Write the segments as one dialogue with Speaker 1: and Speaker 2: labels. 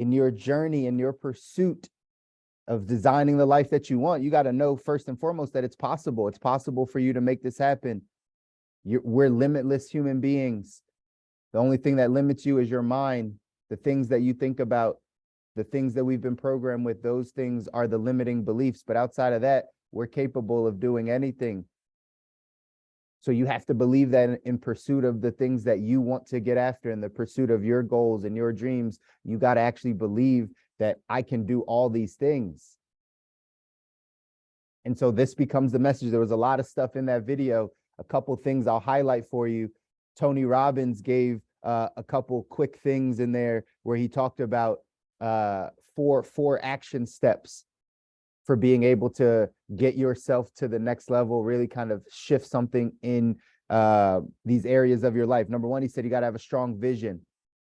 Speaker 1: in your journey, in your pursuit of designing the life that you want, you got to know first and foremost that it's possible. It's possible for you to make this happen. We're limitless human beings. The only thing that limits you is your mind, the things that you think about, the things that we've been programmed with. Those things are the limiting beliefs. But outside of that, we're capable of doing anything. So you have to believe that in pursuit of the things that you want to get after, in the pursuit of your goals and your dreams, you got to actually believe that I can do all these things. And so this becomes the message. There was a lot of stuff in that video. A couple things I'll highlight for you. Tony Robbins gave a couple quick things in there where he talked about four action steps for being able to get yourself to the next level, really kind of shift something in these areas of your life. Number one, he said you got to have a strong vision.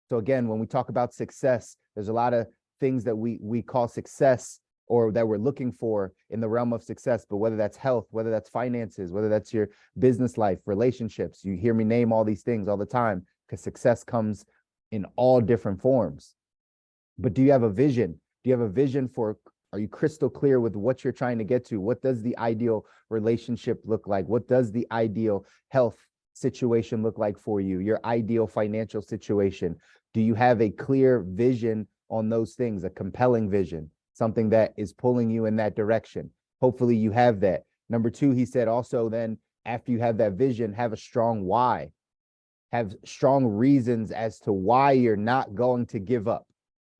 Speaker 1: So again, when we talk about success, there's a lot of things that we call success or that we're looking for in the realm of success, but whether that's health, whether that's finances, whether that's your business life, relationships, you hear me name all these things all the time because success comes in all different forms. But do you have a vision? Do you have a vision for, are you crystal clear with what you're trying to get to? What does the ideal relationship look like? What does the ideal health situation look like for you? Your ideal financial situation? Do you have a clear vision on those things, a compelling vision, something that is pulling you in that direction? Hopefully you have that. Number two, he said also then after you have that vision, have a strong why. Have strong reasons as to why you're not going to give up.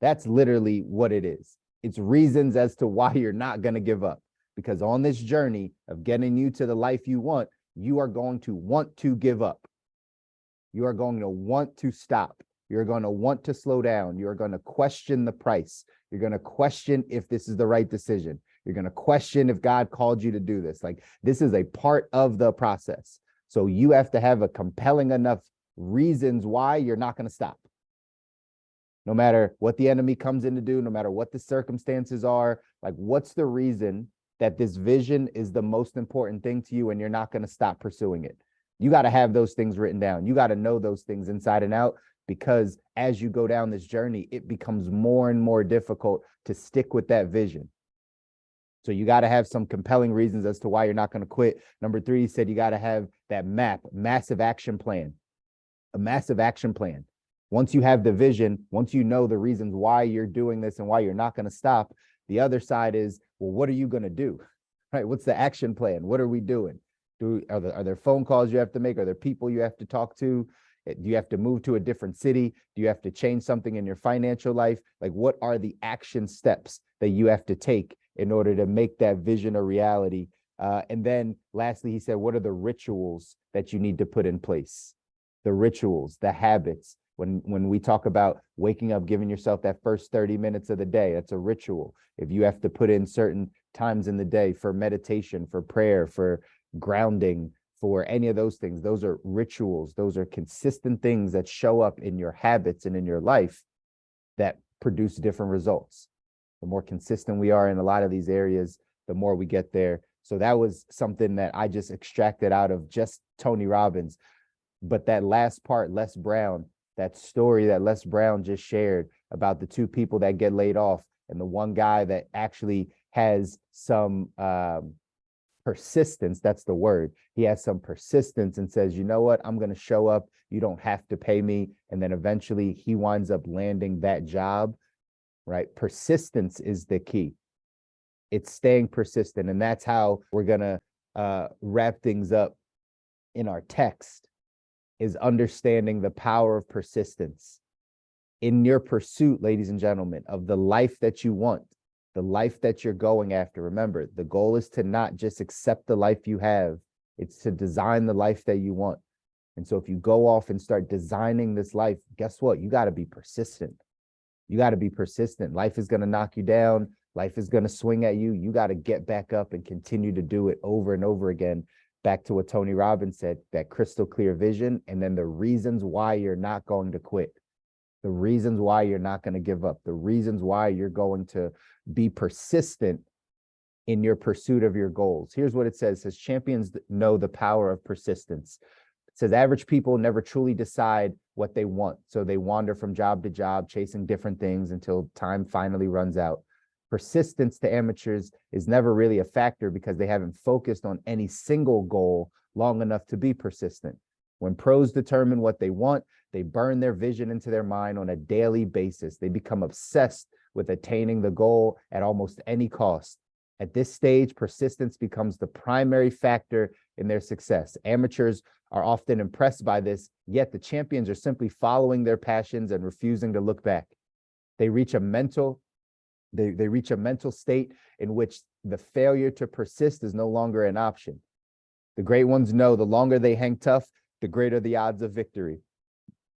Speaker 1: That's literally what it is. It's reasons as to why you're not going to give up. Because on this journey of getting you to the life you want, you are going to want to give up. You are going to want to stop. You're going to want to slow down. You're going to question the price. You're going to question if this is the right decision. You're going to question if God called you to do this. Like, this is a part of the process. So you have to have a compelling enough reasons why you're not going to stop. No matter what the enemy comes in to do, no matter what the circumstances are, like, what's the reason that this vision is the most important thing to you and you're not going to stop pursuing it? You got to have those things written down. You got to know those things inside and out, because as you go down this journey, it becomes more and more difficult to stick with that vision. So you got to have some compelling reasons as to why you're not going to quit. Number three, he said you got to have that massive action plan, a massive action plan. Once you have the vision, once you know the reasons why you're doing this and why you're not going to stop, the other side is, well, what are you going to do? Right? What's the action plan? What are we doing? Are there phone calls you have to make? Are there people you have to talk to? Do you have to move to a different city? Do you have to change something in your financial life? Like, what are the action steps that you have to take in order to make that vision a reality? And then lastly, he said, what are the rituals that you need to put in place? The rituals, the habits. When we talk about waking up, giving yourself that first 30 minutes of the day, that's a ritual. If you have to put in certain times in the day for meditation, for prayer, for grounding, for any of those things, those are rituals. Those are consistent things that show up in your habits and in your life that produce different results. The more consistent we are in a lot of these areas, the more we get there. So that was something that I just extracted out of just Tony Robbins. But that last part, Les Brown, that story that Les Brown just shared about the two people that get laid off and the one guy that actually has some persistence, that's the word. He has some persistence and says, you know what, I'm going to show up. You don't have to pay me. And then eventually he winds up landing that job, right? Persistence is the key. It's staying persistent. And that's how we're going to wrap things up in our text, is understanding the power of persistence in your pursuit, ladies and gentlemen, of the life that you want, the life that you're going after. Remember, the goal is to not just accept the life you have, it's to design the life that you want. And so if you go off and start designing this life, guess what? You got to be persistent. You got to be persistent. Life is going to knock you down. Life is going to swing at you. You got to get back up and continue to do it over and over again. Back to what Tony Robbins said, that crystal clear vision, and then the reasons why you're not going to quit, the reasons why you're not going to give up, the reasons why you're going to be persistent in your pursuit of your goals. Here's what it says. It says, champions know the power of persistence. It says average people never truly decide what they want. So they wander from job to job, chasing different things until time finally runs out. Persistence to amateurs is never really a factor because they haven't focused on any single goal long enough to be persistent. When pros determine what they want, they burn their vision into their mind on a daily basis. They become obsessed with attaining the goal at almost any cost. At this stage, persistence becomes the primary factor in their success. Amateurs are often impressed by this, yet the champions are simply following their passions and refusing to look back. They reach a mental state in which the failure to persist is no longer an option. The great ones know the longer they hang tough, the greater the odds of victory.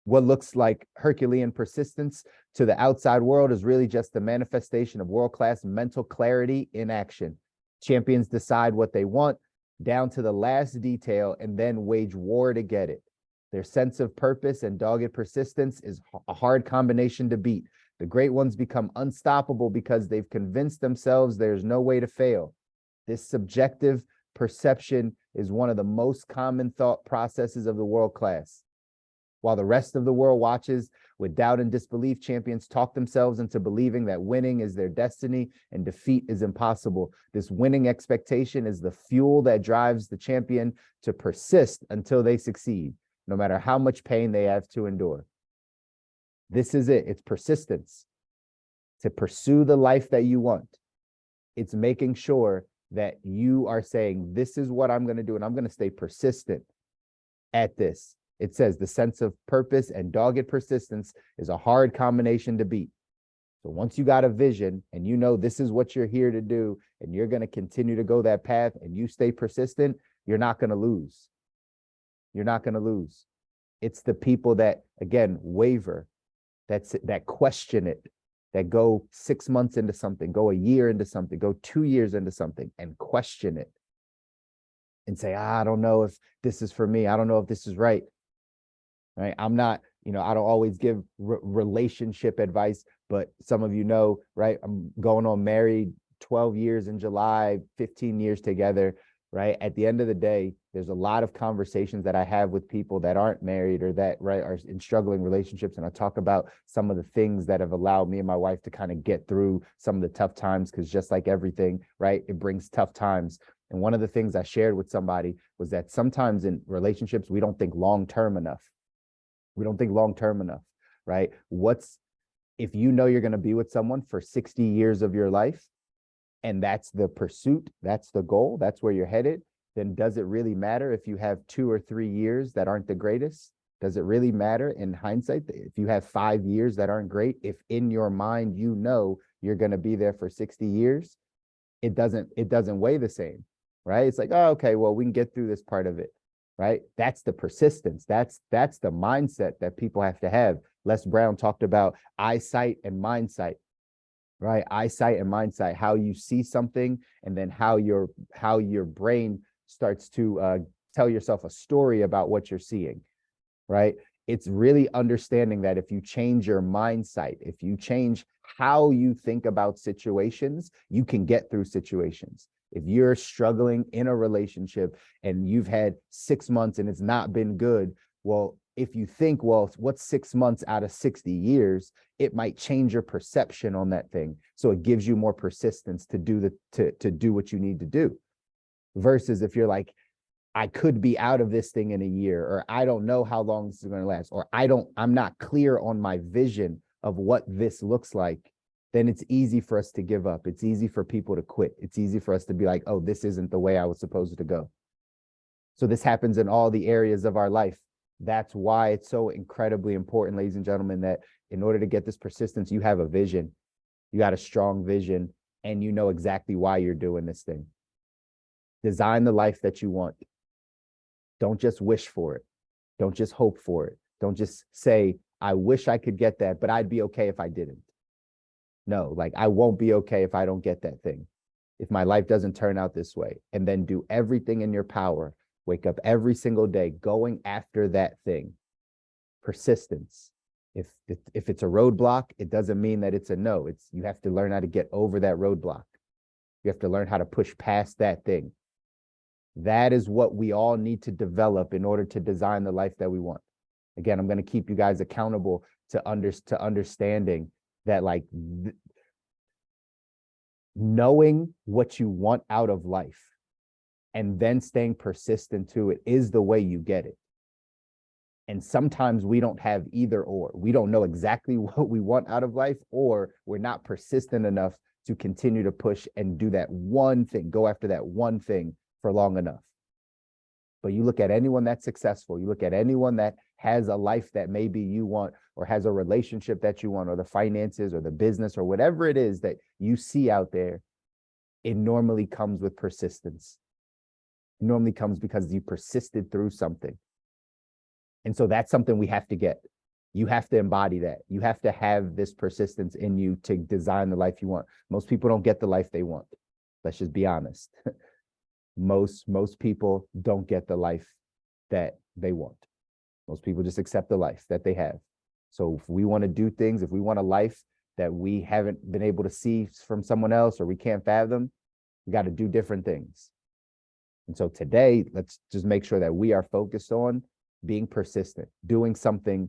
Speaker 1: What looks like Herculean persistence to the outside world is really just the manifestation of world-class mental clarity in action. Champions decide what they want down to the last detail and then wage war to get it. Their sense of purpose and dogged persistence is a hard combination to beat. The great ones become unstoppable because they've convinced themselves there's no way to fail. This subjective perception is one of the most common thought processes of the world class. While the rest of the world watches with doubt and disbelief, champions talk themselves into believing that winning is their destiny and defeat is impossible. This winning expectation is the fuel that drives the champion to persist until they succeed, no matter how much pain they have to endure. This is it. It's persistence. To pursue the life that you want. It's making sure that you are saying, this is what I'm going to do, and I'm going to stay persistent at this. It says the sense of purpose and dogged persistence is a hard combination to beat. So once you got a vision and you know this is what you're here to do, and you're going to continue to go that path and you stay persistent, you're not going to lose. You're not going to lose. It's the people that, again, waver, that question it, that go 6 months into something, go a year into something, go 2 years into something and question it and say, I don't know if this is for me. I don't know if this is right. Right? I'm not, I don't always give relationship advice, but some of you know, right? I'm going on married 12 years in July, 15 years together, right? At the end of the day, there's a lot of conversations that I have with people that aren't married or that, right, are in struggling relationships. And I talk about some of the things that have allowed me and my wife to kind of get through some of the tough times, because just like everything, right, it brings tough times. And one of the things I shared with somebody was that sometimes in relationships, we don't think long-term enough. We don't think long-term enough, right? If you know you're going to be with someone for 60 years of your life, and that's the pursuit, that's the goal, that's where you're headed, then does it really matter if you have 2 or 3 years that aren't the greatest? Does it really matter in hindsight if you have 5 years that aren't great? If in your mind you know you're going to be there for 60 years, it doesn't weigh the same, right? It's like, oh, okay, well, we can get through this part of it. Right? That's the persistence. That's the mindset that people have to have. Les Brown talked about eyesight and mindsight, right? Eyesight and mindsight, how you see something, and then how your brain starts to tell yourself a story about what you're seeing, right? It's really understanding that if you change your mindset, if you change how you think about situations, you can get through situations. If you're struggling in a relationship and you've had 6 months and it's not been good, well, if you think, well, what's 6 months out of 60 years, it might change your perception on that thing. So it gives you more persistence to do what you need to do. Versus if you're like, I could be out of this thing in a year, or I don't know how long this is going to last, or I'm not clear on my vision of what this looks like, then it's easy for us to give up. It's easy for people to quit. It's easy for us to be like, oh, this isn't the way I was supposed to go. So this happens in all the areas of our life. That's why it's so incredibly important, ladies and gentlemen, that in order to get this persistence, you have a vision. You got a strong vision, and you know exactly why you're doing this thing. Design the life that you want. Don't just wish for it. Don't just hope for it. Don't just say, I wish I could get that, but I'd be okay if I didn't. No, like I won't be okay if I don't get that thing, if my life doesn't turn out this way. And then do everything in your power. Wake up every single day going after that thing. Persistence. If it's a roadblock, it doesn't mean that it's a no. You have to learn how to get over that roadblock. You have to learn how to push past that thing. That is what we all need to develop in order to design the life that we want. Again, I'm going to keep you guys accountable to understanding that, like, knowing what you want out of life and then staying persistent to it is the way you get it. And sometimes we don't have either or. We don't know exactly what we want out of life, or we're not persistent enough to continue to push and do that one thing, go after that one thing for long enough. But you look at anyone that's successful, you look at anyone that has a life that maybe you want, or has a relationship that you want, or the finances or the business or whatever it is that you see out there, it normally comes with persistence. It normally comes because you persisted through something. And so that's something we have to get. You have to embody that. You have to have this persistence in you to design the life you want. Most people don't get the life they want. Let's just be honest. Most people don't get the life that they want. Most people just accept the life that they have. So if we want to do things, if we want a life that we haven't been able to see from someone else, or we can't fathom, we got to do different things. And so today, let's just make sure that we are focused on being persistent, doing something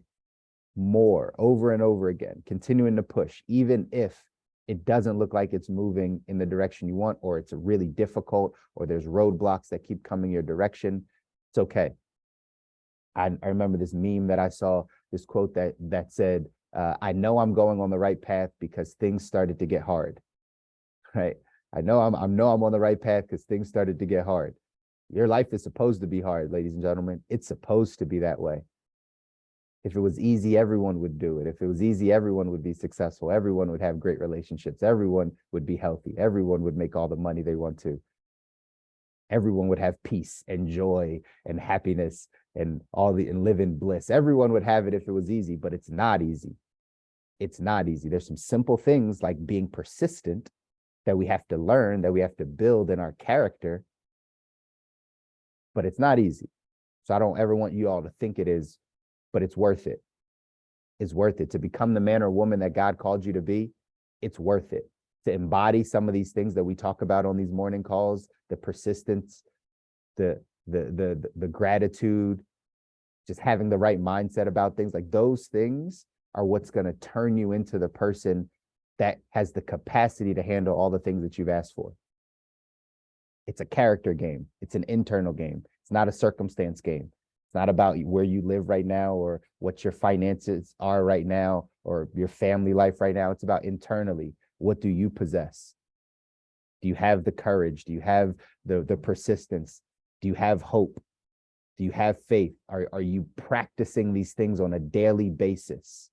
Speaker 1: more over and over again, continuing to push, even if it doesn't look like it's moving in the direction you want, or it's really difficult, or there's roadblocks that keep coming your direction. It's okay. I remember this meme that I saw, this quote that said, I know I'm going on the right path because things started to get hard, right? I know I'm on the right path because things started to get hard. Your life is supposed to be hard, ladies and gentlemen. It's supposed to be that way. If it was easy, everyone would do it. If it was easy, everyone would be successful. Everyone would have great relationships. Everyone would be healthy. Everyone would make all the money they want to. Everyone would have peace and joy and happiness and live in bliss. Everyone would have it if it was easy, but it's not easy. It's not easy. There's some simple things like being persistent that we have to learn, that we have to build in our character, but it's not easy. So I don't ever want you all to think it is, but it's worth it. It's worth it to become the man or woman that God called you to be. It's worth it to embody some of these things that we talk about on these morning calls, the persistence, the gratitude, just having the right mindset about things. Like, those things are what's going to turn you into the person that has the capacity to handle all the things that you've asked for. It's a character game. It's an internal game. It's not a circumstance game. It's not about where you live right now, or what your finances are right now, or your family life right now. It's about internally. What do you possess? Do you have the courage? Do you have the persistence? Do you have hope? Do you have faith? Are you practicing these things on a daily basis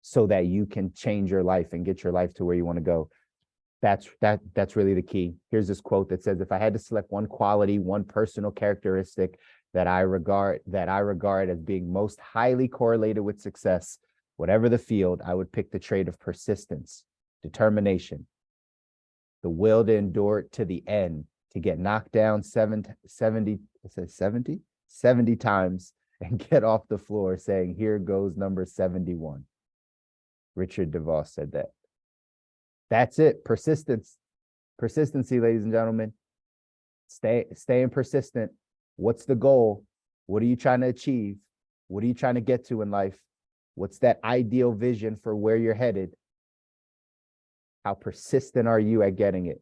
Speaker 1: so that you can change your life and get your life to where you want to go? That's really the key. Here's this quote that says, if I had to select one quality, one personal characteristic that I regard as being most highly correlated with success, whatever the field, I would pick the trait of persistence, determination, the will to endure to the end, to get knocked down 70 times and get off the floor saying, here goes number 71. Richard DeVos said that. That's it. Persistency, ladies and gentlemen. Staying persistent. What's the goal? What are you trying to achieve? What are you trying to get to in life? What's that ideal vision for where you're headed? How persistent are you at getting it?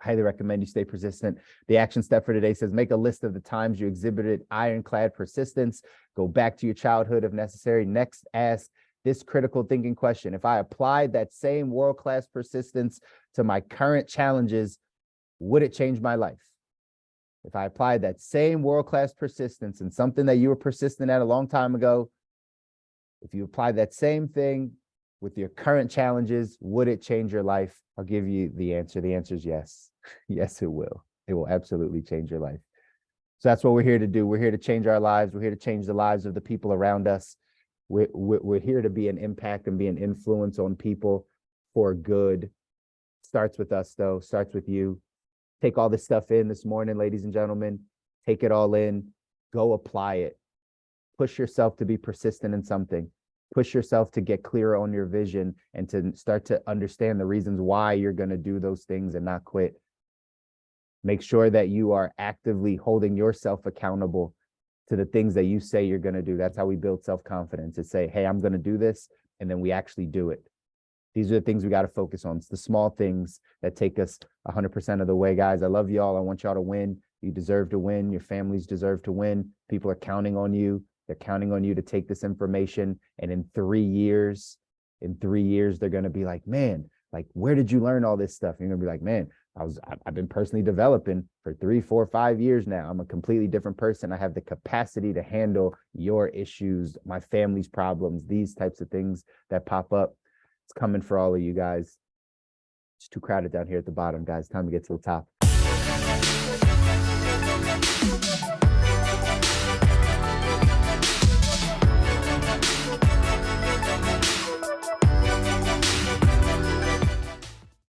Speaker 1: I highly recommend you stay persistent. The action step for today says, make a list of the times you exhibited ironclad persistence. Go back to your childhood if necessary. Next, ask this critical thinking question. If I applied that same world-class persistence to my current challenges, would it change my life? If I applied that same world-class persistence in something that you were persistent at a long time ago, if you apply that same thing with your current challenges, would it change your life? I'll give you the answer. The answer is yes. Yes, it will. It will absolutely change your life. So that's what we're here to do. We're here to change our lives. We're here to change the lives of the people around us. We're here to be an impact and be an influence on people for good. Starts with us, though. Starts with you. Take all this stuff in this morning, ladies and gentlemen. Take it all in. Go apply it. Push yourself to be persistent in something. Push yourself to get clearer on your vision and to start to understand the reasons why you're going to do those things and not quit. Make sure that you are actively holding yourself accountable to the things that you say you're going to do. That's how we build self-confidence. It's say, hey, I'm going to do this. And then we actually do it. These are the things we got to focus on. It's the small things that take us 100% of the way, guys. I love y'all. I want y'all to win. You deserve to win. Your families deserve to win. People are counting on you. They're counting on you to take this information. And in 3 years, they're going to be like, man, like, where did you learn all this stuff? And you're going to be like, man, I've been personally developing for 3, 4, 5 years now. I'm a completely different person. I have the capacity to handle your issues, my family's problems, these types of things that pop up. It's coming for all of you guys. It's too crowded down here at the bottom, guys. Time to get to the top.